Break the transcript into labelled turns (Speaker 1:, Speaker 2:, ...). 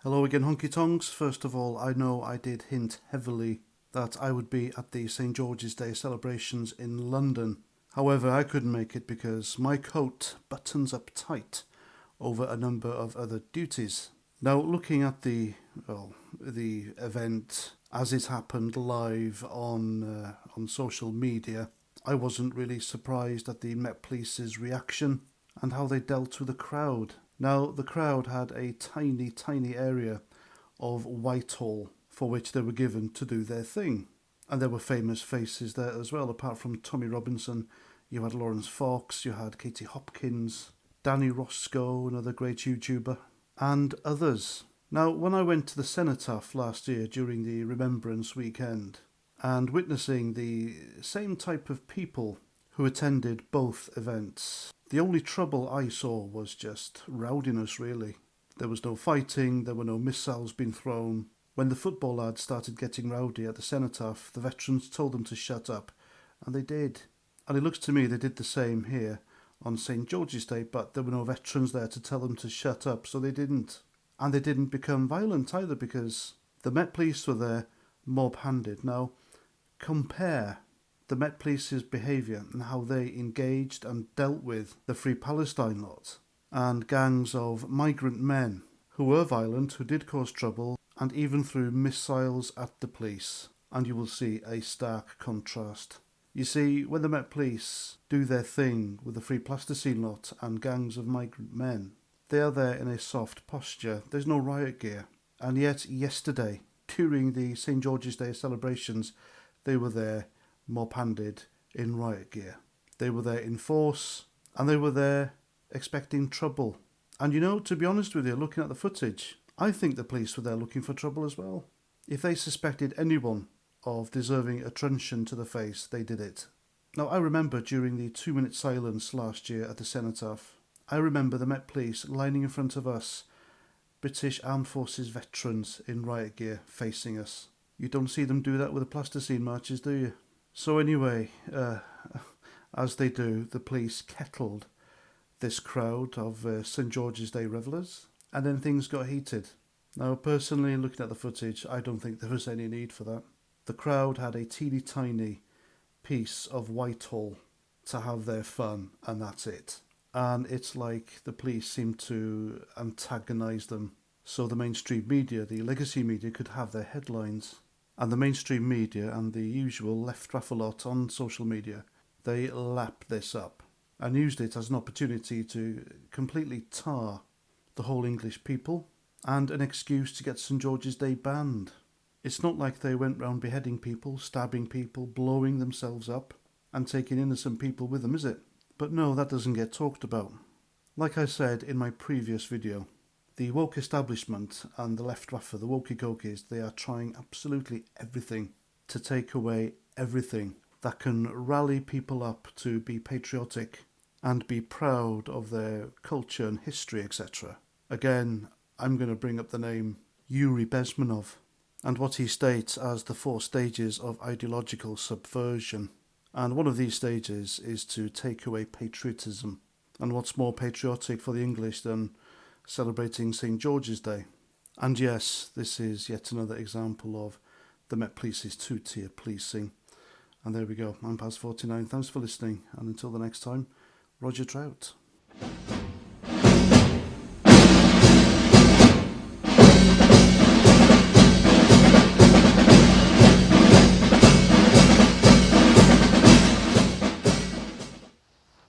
Speaker 1: Hello again, Honky Tonks. First of all, I know I did hint heavily that I would be at the St. George's Day celebrations in London. However, I couldn't make it because my coat buttons up tight over a number of other duties. Now, looking at the event as it happened live on social media, I wasn't really surprised at the Met Police's reaction and how they dealt with the crowd. Now, the crowd had a tiny, tiny area of Whitehall for which they were given to do their thing. And there were famous faces there as well. Apart from Tommy Robinson, you had Lawrence Fox, you had Katie Hopkins, Danny Roscoe, another great YouTuber, and others. Now, when I went to the Cenotaph last year during the Remembrance Weekend, and witnessing the same type of people who attended both events, the only trouble I saw was just rowdiness, really. There was no fighting, there were no missiles being thrown. When the football lads started getting rowdy at the Cenotaph, the veterans told them to shut up, and they did. And it looks to me they did the same here on St. George's Day, but there were no veterans there to tell them to shut up, so they didn't. And they didn't become violent either because the Met Police were there mob-handed. Now, compare the Met Police's behaviour and how they engaged and dealt with the Free Palestine lot and gangs of migrant men who were violent, who did cause trouble, and even threw missiles at the police. And you will see a stark contrast. You see, when the Met Police do their thing with the Free Plasticine lot and gangs of migrant men, they are there in a soft posture. There's no riot gear. And yet, yesterday, during the St. George's Day celebrations, they were there mob-handed in riot gear. They were there in force, and they were there expecting trouble. And you know, to be honest with you, looking at the footage, I think the police were there looking for trouble as well. If they suspected anyone of deserving a truncheon to the face, they did it. Now, I remember during the 2-minute silence last year at the Cenotaph, I remember the Met Police lining in front of us, British Armed Forces veterans in riot gear facing us. You don't see them do that with the plasticine marches, do you? So anyway, as they do, the police kettled this crowd of St. George's Day revellers, and then things got heated. Now, personally, looking at the footage, I don't think there was any need for that. The crowd had a teeny tiny piece of Whitehall to have their fun, and that's it. And it's like the police seemed to antagonise them, so the mainstream media, the legacy media, could have their headlines. And the mainstream media and the usual left raffle lot on social media, they lapped this up and used it as an opportunity to completely tar the whole English people and an excuse to get St. George's Day banned. It's not like they went round beheading people, stabbing people, blowing themselves up and taking innocent people with them, is it? But no, that doesn't get talked about. Like I said in my previous video, the woke establishment and the left raffer, the wokey-cokies, they are trying absolutely everything to take away everything that can rally people up to be patriotic and be proud of their culture and history, etc. Again, I'm going to bring up the name Yuri Bezmenov and what he states as the 4 stages of ideological subversion. And one of these stages is to take away patriotism. And what's more patriotic for the English than celebrating St. George's Day? And yes, this is yet another example of the Met Police's 2-tier policing. And there we go, I'm Paz49. Thanks for listening, and until the next time, Roger Trout.